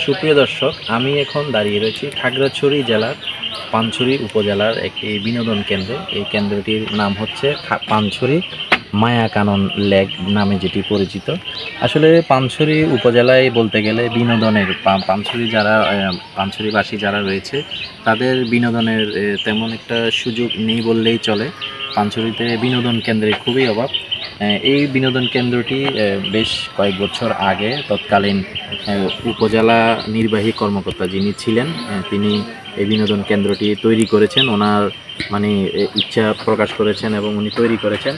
সুপ্রিয় দর্শক, আমি এখন দাঁড়িয়ে রয়েছি খাগড়াছড়ি জেলার পানছড়ি উপজেলার একটি বিনোদন কেন্দ্র। এই কেন্দ্রটির নাম হচ্ছে পানছড়ি মায়াকানন লেক নামে যেটি পরিচিত। আসলে পানছড়ি উপজেলায় বলতে গেলে বিনোদনের পানছড়ি যারা পানছড়িবাসী যারা রয়েছে তাদের বিনোদনের তেমন একটা সুযোগ নেই বললেই চলে। পানছড়িতে বিনোদন কেন্দ্রের খুবই অভাব। এই বিনোদন কেন্দ্রটি বেশ কয়েক বছর আগে তৎকালীন উপজেলা নির্বাহী কর্মকর্তা যিনি ছিলেন তিনি এই বিনোদন কেন্দ্রটি তৈরি করেছেন। ওনার মানে ইচ্ছা প্রকাশ করেছেন এবং উনি তৈরি করেছেন।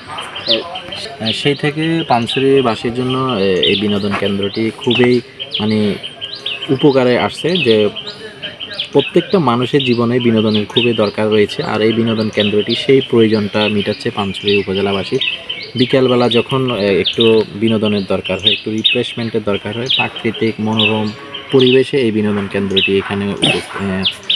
সেই থেকে পানছড়িবাসীর জন্য এই বিনোদন কেন্দ্রটি খুবই মানে উপকারে আসছে, যে প্রত্যেকটা মানুষের জীবনে বিনোদনের খুবই দরকার রয়েছে। আর এই বিনোদন কেন্দ্রটি সেই প্রয়োজনটা মেটাচ্ছে পানছড়ি উপজেলাবাসীর। বিকালবেলা যখন একটু বিনোদনের দরকার হয়, একটু রিফ্রেশমেন্টের দরকার হয়, প্রাকৃতিক মনোরম পরিবেশে এই বিনোদন কেন্দ্রটি এখানে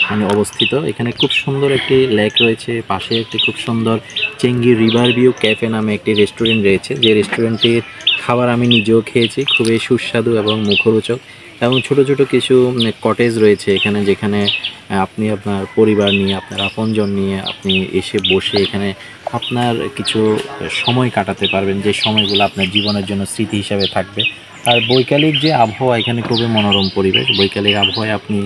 মানে অবস্থিত। এখানে খুব সুন্দর একটি লেক রয়েছে, পাশে একটি খুব সুন্দর চেঙ্গি রিভার ভিউ ক্যাফে নামে একটি রেস্টুরেন্ট রয়েছে, যে রেস্টুরেন্টটির খাবার আমি নিজেও খেয়েছি, খুবই সুস্বাদু এবং মুখরোচক। এবং ছোট ছোট কিছু কটেজ রয়েছে এখানে, যেখানে আপনি আপনার পরিবার নিয়ে, আপনার আপনজন নিয়ে আপনি এসে বসে এখানে আপনার কিছু সময় কাটাতে পারবেন, যে সময়গুলো আপনার জীবনের জন্য স্মৃতি হিসাবে থাকবে। আর বৈকালিক যে আবহাওয়া, এখানে খুবই মনোরম পরিবেশ। বৈকালিক আবহাওয়ায় আপনি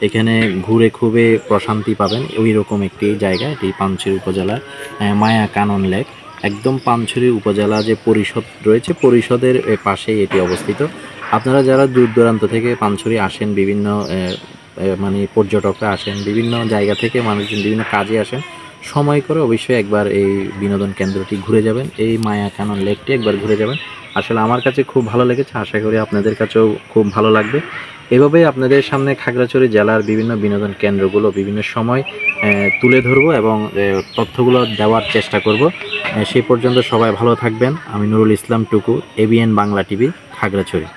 এখানে ঘুরে খুবই প্রশান্তি পাবেন। ওই রকম একটি জায়গা এটি পানছড়ি উপজেলার মায়াকানন লেক। একদম পানছড়ি উপজেলা যে পরিষদ রয়েছে, পরিষদের পাশেই এটি অবস্থিত। আপনারা যারা দূর দূরান্ত থেকে পানছড়ি আসেন, বিভিন্ন মানে পর্যটকরা আসেন, বিভিন্ন জায়গা থেকে মানুষজন বিভিন্ন কাজে আসেন, সময় করে অবশ্যই একবার এই বিনোদন কেন্দ্রটি ঘুরে যাবেন, এই মায়াকানন লেকটি একবার ঘুরে যাবেন। আসলে আমার কাছে খুব ভালো লেগেছে, আশা করি আপনাদের কাছেও খুব ভালো লাগবে। এভাবেই আপনাদের সামনে খাগড়াছড়ি জেলার বিভিন্ন বিনোদন কেন্দ্রগুলো বিভিন্ন সময় তুলে ধরবো এবং তথ্যগুলো দেওয়ার চেষ্টা করব। সেই পর্যন্ত সবাই ভালো থাকবেন। আমি নুরুল ইসলাম টুকু, এবিএন বাংলা টিভি, খাগড়াছড়ি।